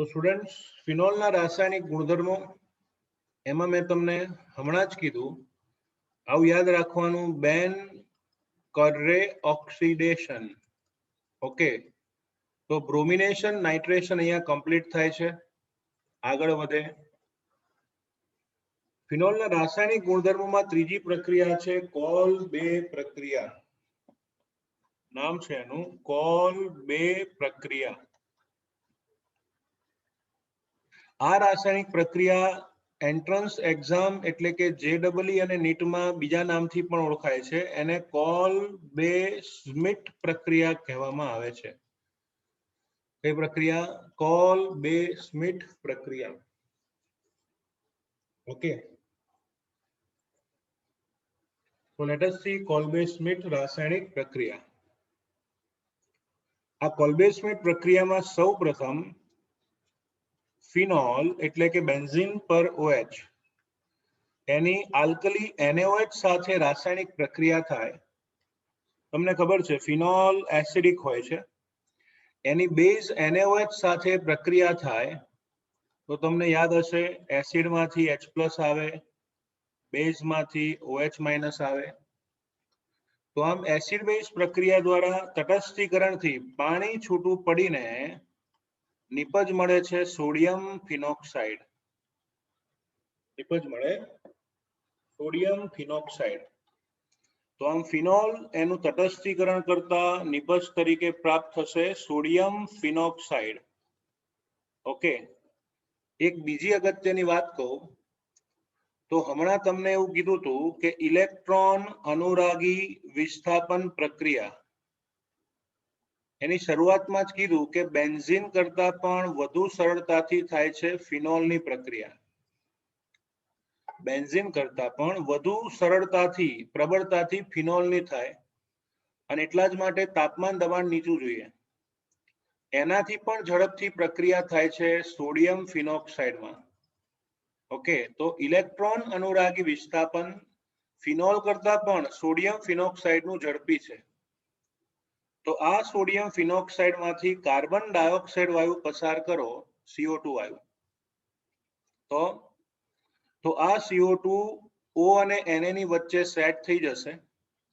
तो students phenol ना रासायनिक गुणधर्मो एमां मैं तमने हमणां ज कीधुं आवुं याद राखवानुं बेन करे ऑक्सिडेशन ओके तो ब्रोमिनेशन नाइट्रेशन अहींया कम्प्लीट थाय छे આગળ વધે ફિનોલના રાસાયણિક ગુણધર્મોમાં ત્રીજી પ્રક્રિયા છે કોલ-બે પ્રક્રિયા નામ છે એનું કોલ-બે પ્રક્રિયા આ રાસાયણિક પ્રક્રિયા એન્ટ્રન્સ એક્ઝામ એટલે કે JEE અને નીટ માં બીજા નામથી પણ ઓળખાય છે એને કોલ-બે સ્મિટ પ્રક્રિયા કહેવામાં આવે છે કઈ પ્રક્રિયા કોલ-બે સ્મિટ પ્રક્રિયા okay So let us see Kolbe-Schmidt રાસાયણિક પ્રક્રિયા આ કોલ્બે-સ્મિટ પ્રક્રિયામાં સૌપ્રથમ ફિનોલ એટલે કે બેન્ઝીન પર OH એની આલ્કલી NaOH સાથે રાસાયણિક પ્રક્રિયા થાય તમને ખબર છે ફિનોલ એસિડિક હોય છે એની બેઝ NaOH સાથે પ્રક્રિયા થાય તો તમને યાદ હશે એસિડમાંથી H+ આવે બેઝમાંથી OH- આવે तो आम एसिड बेस प्रक्रिया द्वारा तटस्थीकरण थी पानी छूटू पड़ीने निपज मळे छे सोडियम फिनोक्साइड निपज मळे सोडियम फिनोक्साइड तो आम फिनोल एनु तटस्थीकरण करता निपज तरीके प्राप्त थशे सोडियम फिनोक्साइड ओके एक बीजी अगत्यनी वात कहूं तो हमणां तमने एवुं कीधुं हतुं के इलेक्ट्रॉन अनुरागी विस्थापन प्रक्रिया एनी शरूआतमां ज कीधुं के बेन्जीन करता पण वधु सरळताथी थाय छे फिनोलनी प्रक्रिया बेन्जीन करता पण वधु सरळताथी प्रबळताथी फिनोलनी थाय अने એટલા જ માટે તાપમાન દબાણ નીચું જોઈએ એનાથી પણ ઝડપથી પ્રક્રિયા થાય છે સોડિયમ ફિનોક્સાઇડમાં ओके तो इलेक्ट्रॉन अनुरागी विस्थापन फिनोल करता पण सोडियम फिनोक्साइड नु झड़पी छे तो आ सोडियम फिनोक्साइड मांथी कार्बन डाइऑक्साइड वायु पसार करो CO2 वायु तो आ CO2 O અને Na ની વચ્ચે સેટ થઈ જશે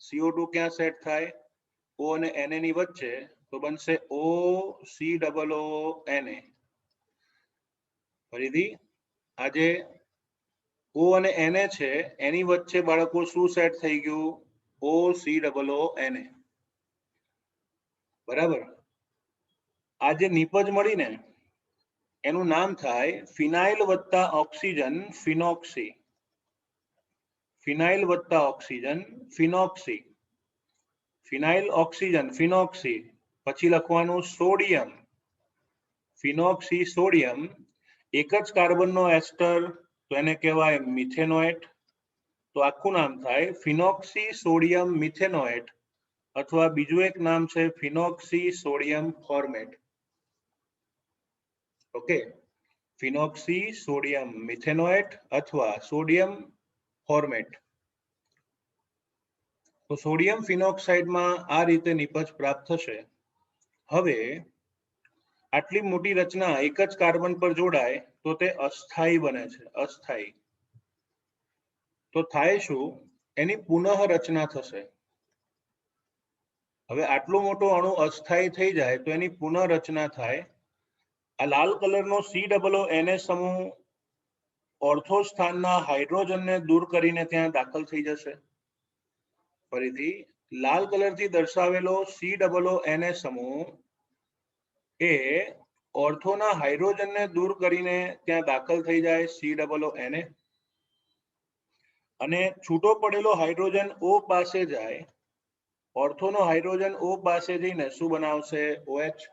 CO2 ક્યાં સેટ થાય O અને Na ની વચ્ચે તો બનશે OCOONA ફરીથી આજે O અને Na છે એની વચ્ચે બાળકો શું સેટ થઈ ગયું OCOONA બરાબર આ જે નિપજ મળી ને એનું નામ થાય ફિનાઇલ વત્તા ઓક્સિજન ફિનોક્સી ફિનાઇલ વત્તા ઓક્સિજન ફિનોક્સી ફિનાઇલ ઓક્સિજન ફિનોક્સી પછી લખવાનું સોડિયમ ફિનોક્સી સોડિયમ એક જ કાર્બનનો એસ્ટર तो એને કહેવાય મિથેનોએટ તો આખું નામ થાય ફિનોક્સી સોડિયમ મિથેનોએટ अथवा बीजू एक नाम है phenoxy sodium formate okay phenoxy sodium methanoate अथवा सोडियम फॉर्मेट तो सोडियम फिनोक्साइड में आ रीते निपज प्राप्त थशे हवे आटली मोटी रचना एक ज कार्बन पर जोड़ाय तो ते अस्थायी बने छे अस्थायी तो थाय शुं एनी पुनः रचना थशे હવે આટલો મોટો અણુ અસ્થાયી થઈ જાય તો એની પુનઃરચના થાય આ લાલ કલરનો COONA સમૂહ ઓર્થો સ્થાનના હાઇડ્રોજનને દૂર કરીને ત્યાં દાખલ થઈ જશે ફરીથી લાલ કલરથી દર્શાવેલો COONA સમૂહ એ ઓર્થોના હાઇડ્રોજનને દૂર કરીને ત્યાં દાખલ થઈ જાય COONA અને છૂટો પડેલો હાઇડ્રોજન O પાસે જાય ऑर्थोनो हाइड्रोजन O पासे जईने शुं बनावशे OH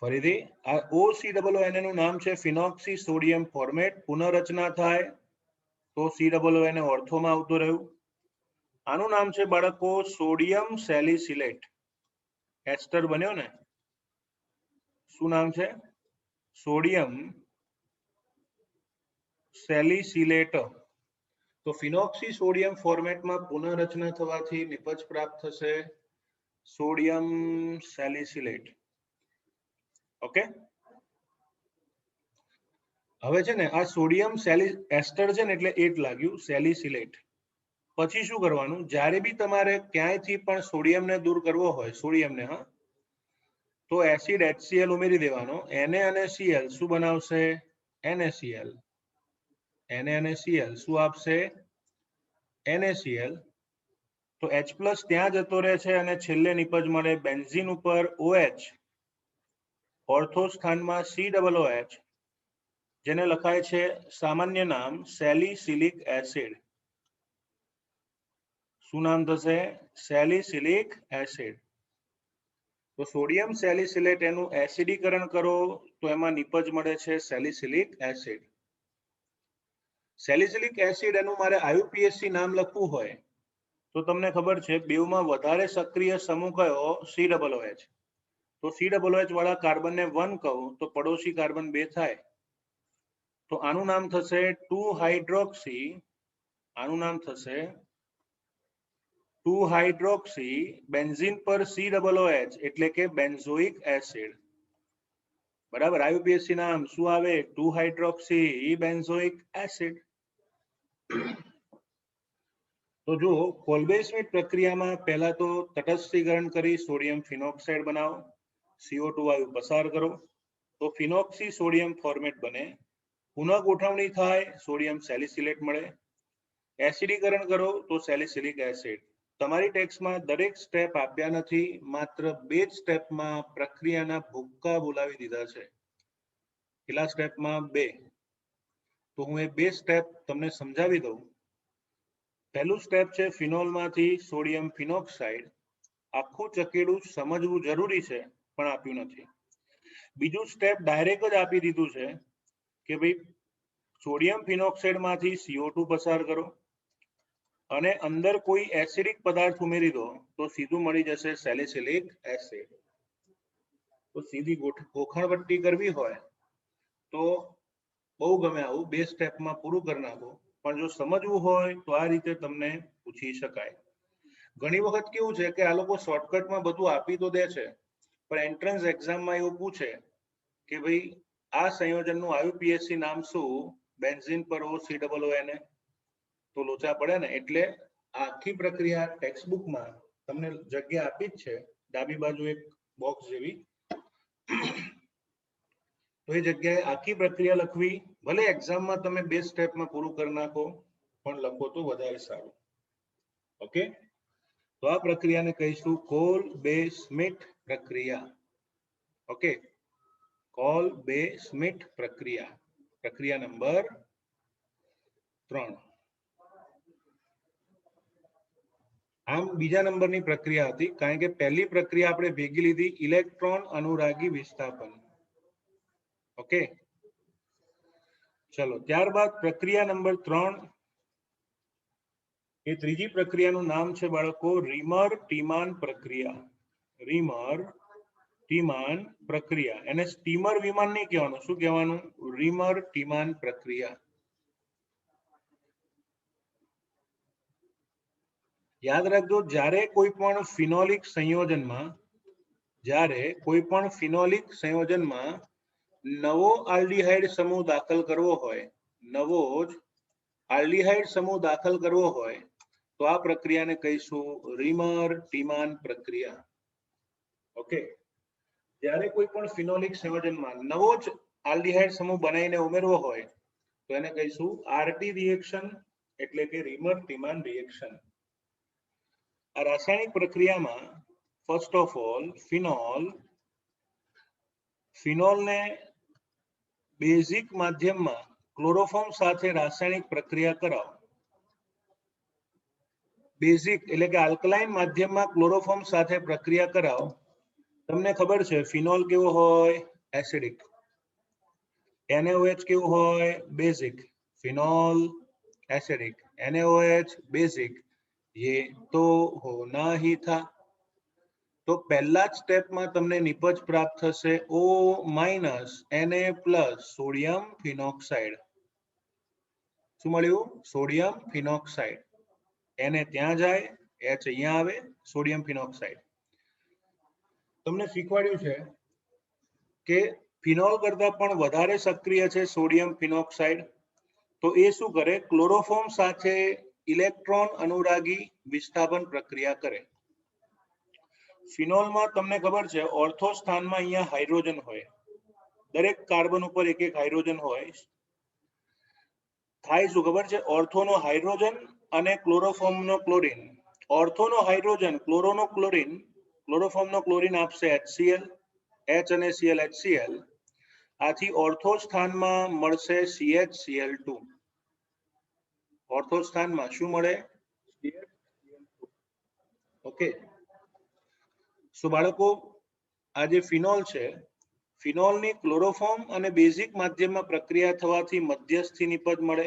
फरीथी आ OCOONA નું નામ છે ફિનોક્સી સોડિયમ ફોર્મેટ પુનઃરચના થાય તો COONA ઓર્થોમાં આવતું રહ્યું આનું નામ છે બાળકો સોડિયમ સેલિસિલેટ એસ્ટર બન્યો ને શું નામ છે સોડિયમ સેલિસિલેટ तो फिनोक्सी सोडियम फॉर्मेट में पुनर्रचना थवाथी निपज प्राप्त थशे सोडियम सेलिसिलेट ઓકે, હવે છે ને આ સોડિયમ એસ્ટર છે ને એટલે 8 લાગ્યું સેલિસિલેટ. પછી શું કરવાનું, જ્યારે બી તમારે ક્યાંયથી પણ સોડિયમને દૂર કરવો હોય, સોડિયમને હા, તો એસિડ HCl ઉમેરી દેવાનો. Na અને Cl શું બનાવશે? NaCl. Na અને Cl શું આપશે? NaCl. તો H+ ત્યાં જતો રહે છે અને છેલ્લે નિપજ મળે બેન્ઝીન ઉપર OH, ઓર્થો સ્થાનમાં COOH, જેને લખાય છે સામાન્ય નામ સેલિસિલિક એસિડ. શું નામ થશે? Salicylic acid. તો સોડિયમ સેલિસિલેટ એનું એસિડીકરણ કરો તો એમાં નિપજ મળે છે સેલિસિલિક એસિડ. સેલિસિલિક એસિડ એનું મારે IUPAC નામ લખવું હોય તો તમને ખબર છે બેવમાં વધારે સક્રિય સમૂહ કયો? COOH. તો COOH વાળા કાર્બનને 1 કહું તો પડોશી કાર્બન 2 થાય. તો આનું નામ થશે 2-હાઇડ્રોક્સી. આનું નામ થશે 2-હાઇડ્રોક્સી બેન્ઝીન પર COOH એટલે કે બેન્ઝોઇક એસિડ. બરાબર, IUPAC નામ શું આવે? 2-હાઇડ્રોક્સી બેન્ઝોઇક એસિડ. તો જો કોલ્બે-સ્મિથ પ્રક્રિયામાં પહેલા તો તટસ્થીકરણ કરી સોડિયમ ફિનોક્સાઇડ બનાવો, CO2 વાયુ પસાર કરો તો ફિનોક્સી સોડિયમ ફોર્મેટ બને. પુનઃ ગોઠવણી થાય, સોડિયમ સેલિસિલેટ મળે. એસિડીકરણ કરો તો સેલિસિલિક એસિડ. તમારી ટેક્સ્ટમાં દરેક સ્ટેપ આપ્યા નથી, માત્ર 2 જ સ્ટેપમાં પ્રક્રિયાના ભૂક્કા બોલાવી દીધા છે. કેટલા સ્ટેપમાં? 2. તો હું એ 2 સ્ટેપ તમને સમજાવી દઉં. પહેલું સ્ટેપ છે ફિનોલમાંથી સોડિયમ ફિનોક્સાઇડ. આખું ચકેડું સમજવું જરૂરી છે પણ આપ્યું નથી. બીજું સ્ટેપ ડાયરેક્ટ જ આપી દીધું છે કે ભાઈ સોડિયમ ફિનોક્સાઇડમાંથી CO2 પસાર કરો અને અંદર કોઈ એસિડિક પદાર્થ ઉમેરી દો તો સીધું મળી જશે સેલિસિલિક એસિડ. તો સીધી ગોખણપટ્ટી કરવી હોય તો બહુ ગમે આવું 2 સ્ટેપમાં પૂરું કરી નાખો, પણ જો સમજવું હોય તો આ રીતે તમને પૂછી શકાય. ઘણી વખત કેવું છે કે આ લોકો શોર્ટકટમાં બધું આપી તો દે છે, પણ એન્ટ્રન્સ એક્ઝામમાં એવું પૂછે કે ભાઈ આ સંયોજનનું IUPAC નામ શું? બેન્ઝીન પર OCOONA. તો લોચા પડે ને. એટલે આખી પ્રક્રિયા ટેક્સ્ટબુકમાં તમને જગ્યા આપી જ છે, ડાબી બાજુ એક બોક્સ જેવી. તો એ જગ્યાએ આખી પ્રક્રિયા લખવી. ભલે એક્ઝામમાં તમે 2 સ્ટેપમાં પૂરું કરી નાખો, પણ લખો તો વધારે સારું. ઓકે, તો આ પ્રક્રિયાને કહીશું કોલ્બે-સ્મિથ પ્રક્રિયા. ઓકે, કોલ્બે-સ્મિથ પ્રક્રિયા, પ્રક્રિયા નંબર 3. આમ બીજા નંબરની પ્રક્રિયા હતી, કારણ કે પહેલી પ્રક્રિયા આપણે ભેગી લીધી ઇલેક્ટ્રોન અનુરાગી વિસ્થાપન. ઓકે, ચલો ત્યારબાદ પ્રક્રિયા નંબર 3. એ ત્રીજી પ્રક્રિયાનું નામ છે બાળકો રીમર-ટીમાન પ્રક્રિયા. રીમર-ટીમાન પ્રક્રિયા. એને સ્ટીમર વિમાન નહીં કહેવાનું. શું કહેવાનું? રીમર-ટીમાન પ્રક્રિયા. યાદ રાખજો, જ્યારે કોઈ પણ ફિનોલિક સંયોજનમાં નવો આલ્ડીહાઇડ સમૂહ દાખલ કરવો હોય, નવો જ આલ્ડીહાઇડ સમૂહ દાખલ કરવો હોય તો આ પ્રક્રિયાને કહીશું રીમર-ટીમાન પ્રક્રિયા. ઓકે, જ્યારે કોઈ પણ ફિનોલિક સંયોજનમાં નવો જ આલ્ડીહાઇડ સમૂહ બનાવીને ઉમેરવો હોય તો એને કહીશું RT રિએક્શન, એટલે કે રીમર-ટીમાન રિએક્શન. આ રાસાયણિક પ્રક્રિયામાં ફર્સ્ટ ઓફ ઓલ ફિનોલને બેઝિક માધ્યમમાં ક્લોરોફોર્મ સાથે રાસાયણિક પ્રક્રિયા કરાવો. બેઝિક એટલે કે આલ્કલાઇન માધ્યમમાં ક્લોરોફોર્મ સાથે પ્રક્રિયા કરાવો. તમને ખબર છે ફિનોલ કેવો હોય? એસિડિક. NaOH કેવું હોય? Basic. Phenol acidic, NaOH basic, ये तो होना ही था. तो पहला स्टेप में तमने निपज प्राप्त थशे O- Na+ सोडियम फिनोक्साइड. શું મળ્યું? Sodium phenoxide. Na ત્યાં જાય, H અહીંયા આવે, સોડિયમ ફિનોક્સાઇડ. તમને શીખવાડ્યું છે કે ફિનોલ કરતા પણ વધારે સક્રિય છે સોડિયમ ફિનોક્સાઇડ, તો એ શું કરે, ક્લોરોફોર્મ સાથે ઇલેક્ટ્રોન અનુરાગી વિસ્થાપન પ્રક્રિયા કરે. ફિનોલમાં તમને ખબર છે ઓર્થો સ્થાનમાં અહીંયા હાઇડ્રોજન હોય, દરેક કાર્બન ઉપર એક એક હાઇડ્રોજન હોય. થાય શું ખબર છે, ઓર્થોનો હાઇડ્રોજન અને ક્લોરોફોર્મનો ક્લોરીન. ઓર્થોનો હાઇડ્રોજન ક્લોરોનો ક્લોરીન, ક્લોરોફોર્મનો ક્લોરીન આપશે HCl, H અને Cl HCl. આથી ઓર્થો સ્થાનમાં મળશે CHCl2. ઓર્થો સ્થાનમાં શું મળે, ઓકે. સો બાળકો, આ જે ફિનોલ છે, ફિનોલની ક્લોરોફોર્મ અને બેઝિક માધ્યમમાં પ્રક્રિયા થવાથી મધ્યસ્થી નિપજ મળે,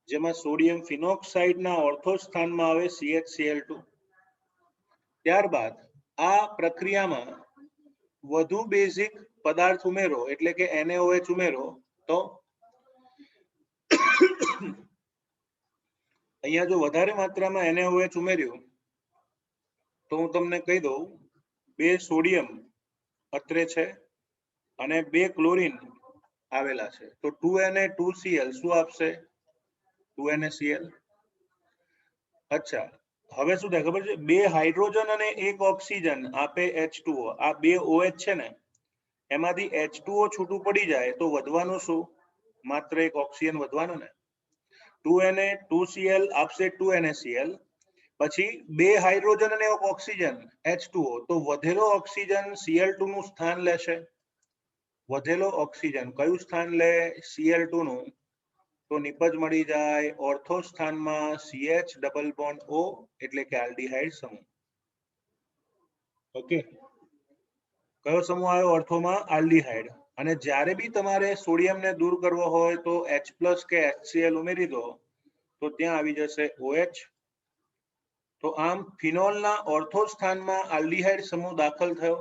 જેમાં સોડિયમ ફિનોક્સાઇડના ઓર્થો સ્થાનમાં આવે CHCl2. ત્યારબાદ આ પ્રક્રિયામાં વધુ બેઝિક પદાર્થ ઉમેરો એટલે કે NaOH ઉમેરો તો અહીંયા જો વધારે માત્રામાં NaOH ઉમેર્યું તો હું તમને કહી દઉં, 2 સોડિયમ અત્રે છે અને 2 ક્લોરીન આવેલા છે, તો 2Na2Cl શું આપશે, 2NaCl. અચ્છા, હવે શું થાય ખબર છે, 2 હાઇડ્રોજન અને 1 ઓક્સિજન આપે H2O. આ 2 OH છે ને, એમાંથી H2O છૂટું પડી જાય તો વધવાનું શું, માત્ર 1 ઓક્સિજન વધવાનો ને. 2Na2Cl આપશે 2NaCl, પછી 2 હાઇડ્રોજન અને 1 ઓક્સિજન H2O, તો વધેલો ઓક્સિજન Cl2 નું સ્થાન લેશે. વધેલો ઓક્સિજન કયું સ્થાન લે, Cl2 નું, તો નિપજ મળી જાય ઓર્થો સ્થાનમાં CH ડબલ બોન્ડ O એટલે કે આલ્ડીહાઇડ સમૂહ. ઓકે, કયો સમૂહ આવ્યો ઓર્થોમાં, આલ્ડીહાઇડ. અને જ્યારે બી તમારે સોડિયમને દૂર કરવો હોય તો H+ કે HCl ઉમેરી દો તો ત્યાં આવી જશે OH. તો આમ ફિનોલના ઓર્થો સ્થાનમાં આલ્ડીહાઇડ સમૂહ દાખલ થયો.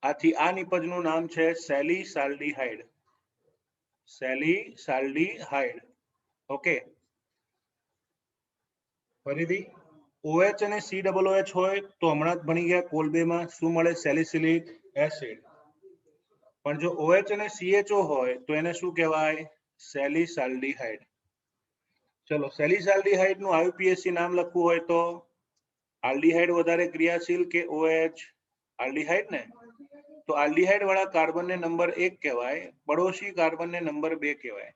આથી આ નિપજનું નામ છે સેલિસાલ્ડીહાઇડ. સેલિસાલ્ડીહાઇડ. ઓકે, ફરીથી OH અને COOH હોય તો હમણાં જ ભણી ગયા કોલબેમાં શું મળે, સેલિસિલિક એસિડ. પણ જો OH અને CHO હોય તો એને શું કહેવાય, સેલિસાલ્ડીહાઇડ. ચલો, સેલિસાલ્ડીહાઇડ નું IUPAC નામ લખવું હોય તો આલ્ડીહાઇડ વધારે ક્રિયાશીલ કે OH, આલ્ડીહાઇડ ને. તો આલ્ડીહાઇડ વાળા કાર્બનને નંબર 1 કહેવાય, પડોશી કાર્બનને નંબર 2 કહેવાય.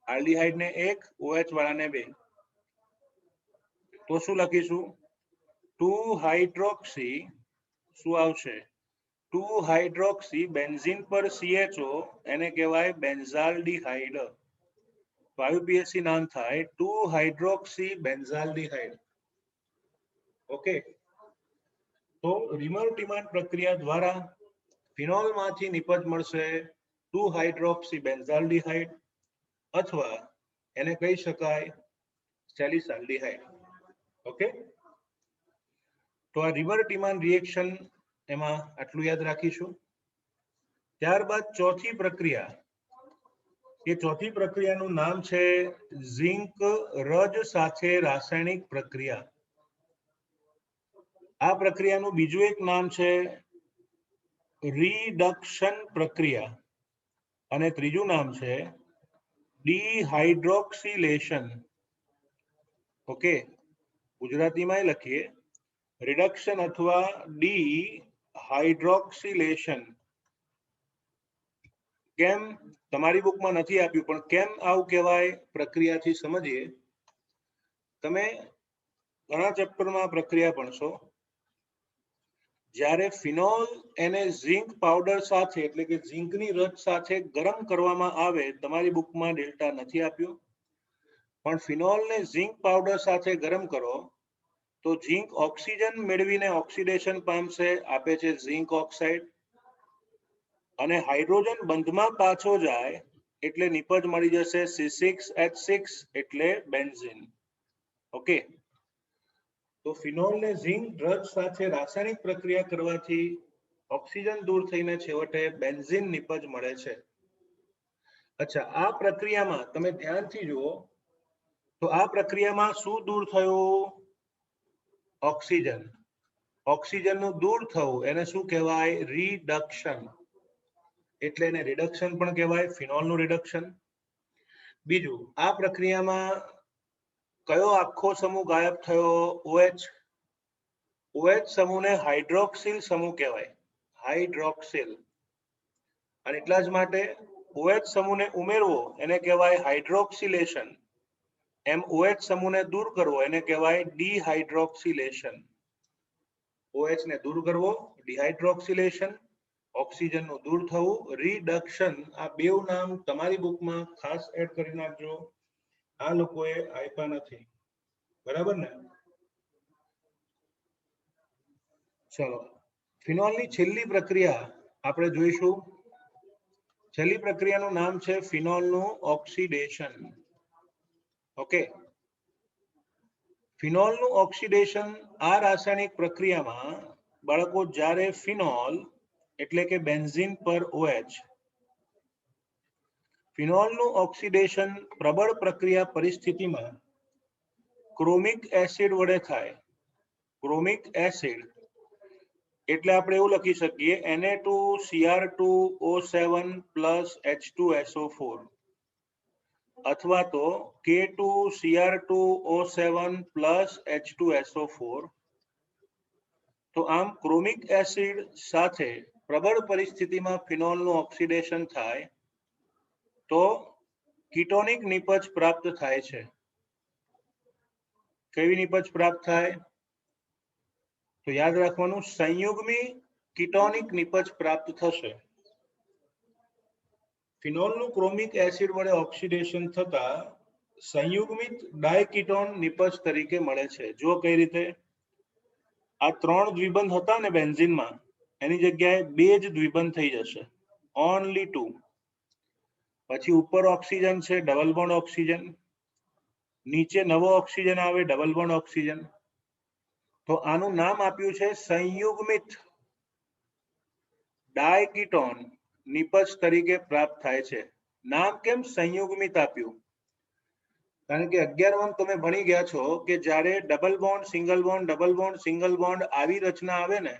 આલ્ડીહાઇડને 1, OH વાળાને 2. તો શું લખીશું, 2 હાઇડ્રોક્સી, શું આવશે, 2 હાઇડ્રોક્સી બેન્ઝીન પર CHO, એને કહેવાય બેન્ઝાલ્ડીહાઇડ. તો IUPAC નામ થાય 2 હાઇડ્રોક્સી બેન્ઝાલ્ડીહાઇડ. ઓકે, તો રિમર-ટીમાન પ્રક્રિયા દ્વારા ફિનોલમાંથી નિપજ મળશે 2 હાઇડ્રોક્સી બેન્ઝાલ્ડીહાઇડ અથવા એને કહી શકાય સેલિસાલ્ડીહાઇડ. ઓકે, તો આ રિમર-ટીમાન રિએક્શન એમાં આટલું યાદ રાખીશું. ત્યારબાદ ચોથી પ્રક્રિયા, એ ચોથી પ્રક્રિયાનું નામ છે ઝિંક રજ સાથે રાસાયણિક પ્રક્રિયા. આ પ્રક્રિયાનું બીજું એક નામ છે રિડક્શન પ્રક્રિયા અને ત્રીજું નામ છે ડિહાઇડ્રોક્સિલેશન. ઓકે, ગુજરાતીમાં લખીએ રિડક્શન અથવા ડિહાઇડ્રોક્સિલેશન. કેમ, તમારી બુકમાં નથી આપ્યું પણ કેમ આવું કહેવાય, પ્રક્રિયાથી સમજીએ. તમે ઘણા ચેપ્ટરમાં પ્રક્રિયા ભણશો, જ્યારે ફિનોલ એને ઝિંક પાવડર સાથે એટલે કે ઝિંકની રજ સાથે ગરમ કરવામાં આવે, તમારી બુકમાં ડેલ્ટા નથી આપ્યો, પણ ફિનોલને ઝિંક પાવડર સાથે ગરમ કરો તો ઝિંક ઓક્સિજન મેળવીને ઓક્સિડેશન પામશે, આપે છે ઝિંક ઓક્સાઇડ. અને હાઇડ્રોજન બંધમાં પાછો જાય એટલે નિપજ મળી જશે C6H6 એટલે બેન્ઝીન. ઓકે, તો ફિનોલને ઝિંક ડ્રગ સાથે રાસાયણિક પ્રક્રિયા કરવાથી ઓક્સિજન દૂર થઈને છેવટે બેન્ઝીન નિપજ મળે છે. અચ્છા, આ પ્રક્રિયામાં તમે ધ્યાનથી જુઓ તો આ પ્રક્રિયામાં શું દૂર થયું, ઓક્સિજન. ઓક્સિજનનું દૂર થવું એને શું કહેવાય? રિડક્શન. એટલે એને રિડક્શન પણ કહેવાય, ફિનોલનું રિડક્શન. બીજું, આ પ્રક્રિયામાં કયો આખો સમૂહ ગાયબ થયો? OH. OH સમૂહને હાઇડ્રોક્સિલ સમૂહ કહેવાય, હાઇડ્રોક્સિલ. અને એટલા જ માટે OH સમૂહને ઉમેરવો એને કહેવાય હાઇડ્રોક્સિલેશન. એમ OH સમૂહને દૂર કરવો એને કહેવાય ડિહાઇડ્રોક્સિલેશન. OH ને દૂર કરવો ડિહાઇડ્રોક્સિલેશન, ઓક્સિજનનું દૂર થવું રિડક્શન. આ બેઉ નામ તમારી બુકમાં ખાસ એડ કરી નાખજો, આ લોકોએ આપ્યા નથી, બરાબર ને? ચલો, ફિનોલની છેલ્લી પ્રક્રિયા આપણે જોઈશું. છેલ્લી પ્રક્રિયાનું નામ છે ફિનોલનું ઓક્સિડેશન. ઓકે, ફિનોલનું ઓક્સિડેશન. આ રાસાયણિક પ્રક્રિયામાં બાળકો જ્યારે ફિનોલ એટલે કે બેન્ઝીન પર OH, ફિનોલનું ઓક્સિડેશન પ્રબળ પ્રક્રિયા પરિસ્થિતિમાં ક્રોમિક એસિડ વડે થાય. ક્રોમિક એસિડ એટલે આપણે એવું લખી શકીએ Na2Cr2O7 H2SO4 અથવા તો K2Cr2O7 H2SO4. તો આમ ક્રોમિક એસિડ સાથે પ્રબળ પરિસ્થિતિમાં ફિનોલનું ઓક્સિડેશન થાય તો કીટોનિક નિપજ પ્રાપ્ત થાય છે. કેવી નિપજ પ્રાપ્ત થાય? તો યાદ રાખવાનું, સંયુગ્મી કીટોનિક નિપજ પ્રાપ્ત થશે. ફિનોલનું ક્રોમિક એસિડ વડે ઓક્સિડેશન થતા સંયુગ્મિત ડાયકીટોન નિપજ તરીકે મળે છે. જો કઈ રીતે? આ 3 દ્વિબંધ હતા ને બેન્ઝીનમાં, એની જગ્યાએ 2 જ દ્વિબંધ થઈ જશે, ઓનલી 2. પછી ઉપર ઓક્સિજન છે, ડબલ બોન્ડ ઓક્સિજન, નીચે નવો ઓક્સિજન આવે, ડબલ બોન્ડ ઓક્સિજન. તો આનું નામ આપ્યું છે સંયુગ્મિત ડાયકીટોન નિપજ તરીકે પ્રાપ્ત થાય છે. નામ કેમ સંયુગ્મિત આપ્યું? કારણ કે 11 તમે ભણી ગયા છો કે જ્યારે double bond single bond double bond single bond આવી રચના આવે ને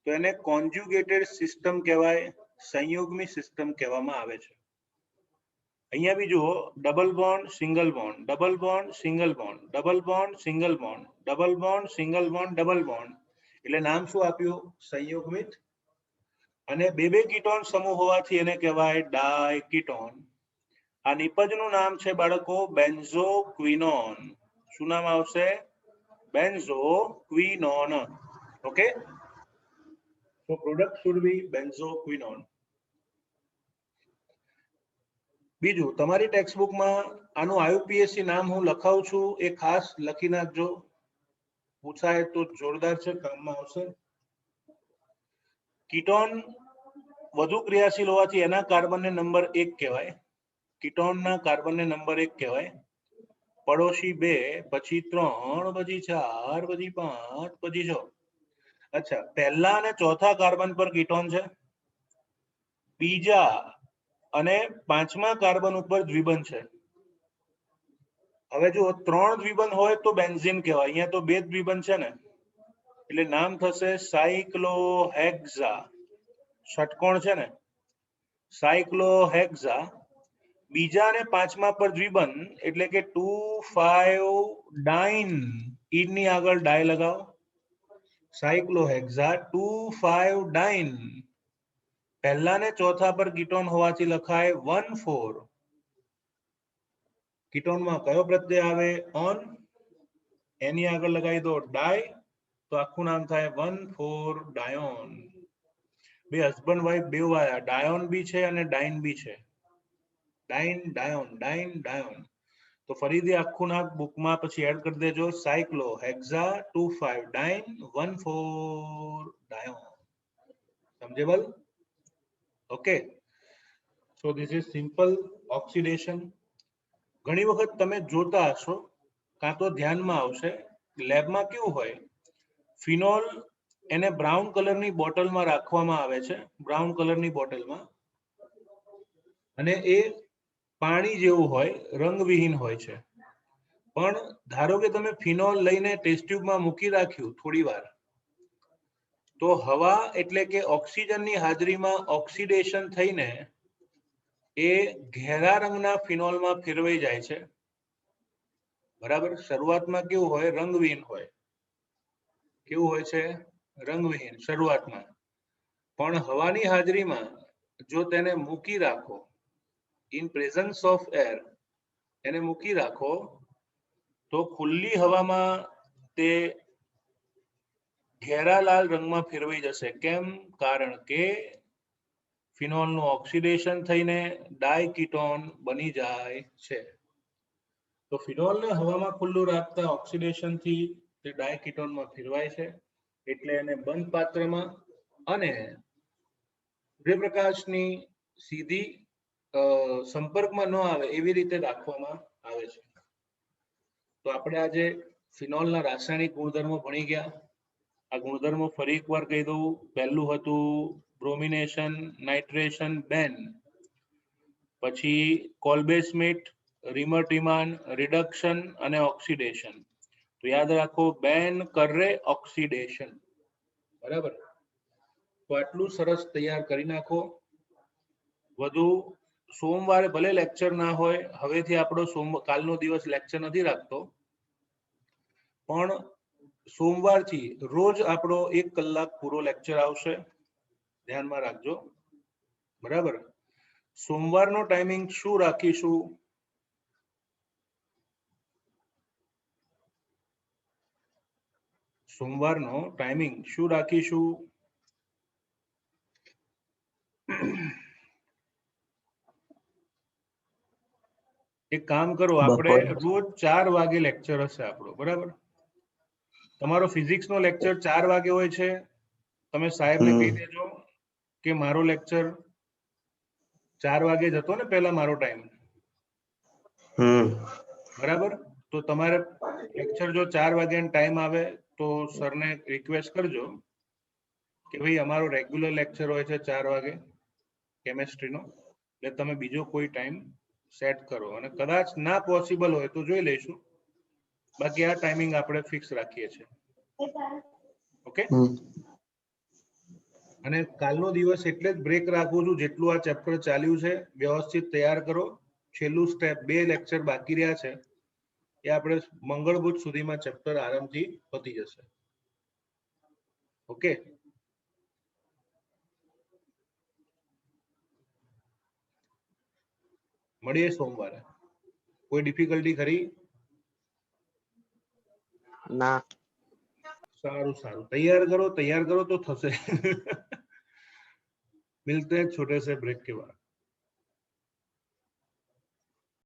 તો એને કોન્જ્યુગેટેડ સિસ્ટમ કહેવાય, સંયુગ્મી સિસ્ટમ કહેવામાં આવે છે. અહીંયા બી જુઓ, double bond single bond, double bond single bond, double bond single bond, double bond single bond, double bond. એટલે નામ શું આપ્યું? સંયુગ્મિત. અને 2 કીટોન સમૂહ હોવાથી એને કહેવાય ડાયકીટોન. આ નિપજનું નામ છે બાળકો બેન્ઝોક્વિનોન. શું નામ આવશે? Benzoquinone. Okay, so product should be benzoquinone. બીજું, તમારી ટેક્સ્ટબુકમાં આનું IUPAC નામ હું લખાવું છું, એ ખાસ લખી નાખજો. પૂછાય તો જોરદાર છે, કામમાં આવશે. કીટોન વધુ ક્રિયાશીલ હોવાથી એના કાર્બનને નંબર 1 કહેવાય. કીટોનના કાર્બનને નંબર 1 કહેવાય. પડોશી 2, પછી 3, પછી 4, પછી 5, પછી 6. અચ્છા, પહેલા અને ચોથા કાર્બન પર કીટોન છે, બીજા અને 5મા કાર્બન ઉપર દ્વિબંધ છે. હવે જો 3 દ્વિબંધ હોય તો બેન્ઝીન કહેવાય. અહીંયા તો 2 દ્વિબંધ છે ને, એટલે નામ થશે સાયક્લોહેક્ઝા. ષટકોણ છે ને, સાયક્લોહેક્ઝા. બીજા અને 5મા પર દ્વિબંધ એટલે કે 2,5-ડાઇન. ઈની આગળ ડાય લગાવો, સાયક્લોહેક્ઝા 2,5-ડાઇન. પહેલા ને ચોથા પર કીટોન હોવાથી લખાય 1,4. કીટોનમાં કયો પ્રત્યય આવે? ઓન. એની આગળ લગાવી દો ડાય, તો આખું નામ થાય 1,4-ડાયોન. બે હસબન્ડ વાઇફ બે આયા, ડાયોન બી છે અને ડાઇન બી છે. ડાઇન ડાયોન, ડાઇન ડાયોન. તો ફરીથી આખું નામ બુકમાં પછી એડ કરી દેજો, સાયક્લોહેક્ઝા 2,5-ડાઇન 1,4-ડાયોન. સમજેબલ? Okay, so this is simple oxidation. ઘણી વખત તમે જોતા હશો, કાં તો ધ્યાનમાં આવશે, લેબમાં કેવું હોય, ફિનોલ એને બ્રાઉન કલરની બોટલમાં રાખવામાં આવે છે, બ્રાઉન કલરની બોટલમાં, અને એ પાણી જેવું હોય, રંગવિહીન હોય છે. પણ ધારો કે તમે ફિનોલ લઈને ટેસ્ટ ટ્યુબમાં મૂકી રાખ્યું થોડી વાર, તો હવા એટલે કે ઓક્સિજનની હાજરીમાં ઓક્સિડેશન થઈને એ ઘેરા રંગના ફિનોલમાં ફેરવાઈ જાય છે, બરાબર. શરૂઆતમાં કેવું હોય? રંગવિહીન હોય. કેવું હોય છે? રંગવિહીન શરૂઆતમાં. પણ હવાની હાજરીમાં જો તેને મૂકી રાખો, ઇન પ્રેઝન્સ ઓફ એર એને મૂકી રાખો, તો ખુલ્લી હવામાં તે ઘેરા લાલ રંગમાં ફેરવાઈ જશે. કેમ? કારણ કે ફિનોલનું ઓક્સિડેશન થઈને ડાયકીટોન બની જાય છે. તો ફિનોલને હવામાં ખુલ્લું રાખતા ઓક્સિડેશનથી તે ડાયકીટોનમાં ફેરવાય છે, એટલે એને બંધ પાત્રમાં અને સૂર્યપ્રકાશની સીધી સંપર્કમાં ન આવે એવી રીતે રાખવામાં આવે છે. તો આપણે આજે ફિનોલના રાસાયણિક ગુણધર્મો ભણી ગયા. આ ગુણધર્મો ફરી એકવાર કહી દઉં. પહેલું હતું બ્રોમિનેશન, નાઇટ્રેશન, બેન. પછી કોલ્બે-સ્મિટ, રિમર-ટીમાન, રિડક્શન અને ઓક્સિડેશન. તો યાદ રાખો, બેન કરે ઓક્સિડેશન, બરાબર. તો આટલું સરસ તૈયાર કરી નાખો. વધુ સોમવારે ભલે લેક્ચર ના હોય, હવેથી આપણો કાલનો દિવસ લેક્ચર નથી રાખતો, પણ સોમવારથી રોજ આપણો 1 કલાક પૂરો લેક્ચર આવશે. ધ્યાનમાં રાખજો, બરાબર. સોમવારનો ટાઈમિંગ શું રાખીશું? સોમવારનો ટાઈમિંગ શું રાખીશું? એક કામ કરો, આપણે રોજ 4 વાગે લેક્ચર હશે આપણો, બરાબર. તમારો ફિઝિક્સનો લેક્ચર 4 વાગે હોય છે. તમે સાહેબને કહી દેજો કે મારો લેક્ચર 4 વાગે જતો ને પહેલા મારો ટાઈમ, બરાબર. તો તમારે લેક્ચર જો 4 વાગ્યાનો ટાઈમ આવે તો સરને રિક્વેસ્ટ કરજો કે ભાઈ અમારો રેગ્યુલર લેક્ચર હોય છે 4 વાગે કેમેસ્ટ્રીનો, એટલે તમે બીજો કોઈ ટાઈમ સેટ કરો. અને કદાચ ના પોસિબલ હોય તો જોઈ લઈશું, બાકી આ ટાઈમિંગ આપણે ફિક્સ રાખીએ છીએ. ઓકે. અને કાલનો દિવસ એટલે જ બ્રેક રાખું છું, જેટલું આ ચેપ્ટર ચાલ્યું છે વ્યવસ્થિત તૈયાર કરો. છેલ્લું સ્ટેપ, 2 લેક્ચર બાકી રહ્યા છે, એ આપણે મંગળ બુધ સુધીમાં ચેપ્ટર આરામથી પતી જશે. ઓકે. મળીએ સોમવારે. કોઈ ડિફિકલ્ટી ખરી? ના. સારું સારું, તૈયાર કરો તો થશે. મિલતે हैं छोटे से ब्रेक के बाद.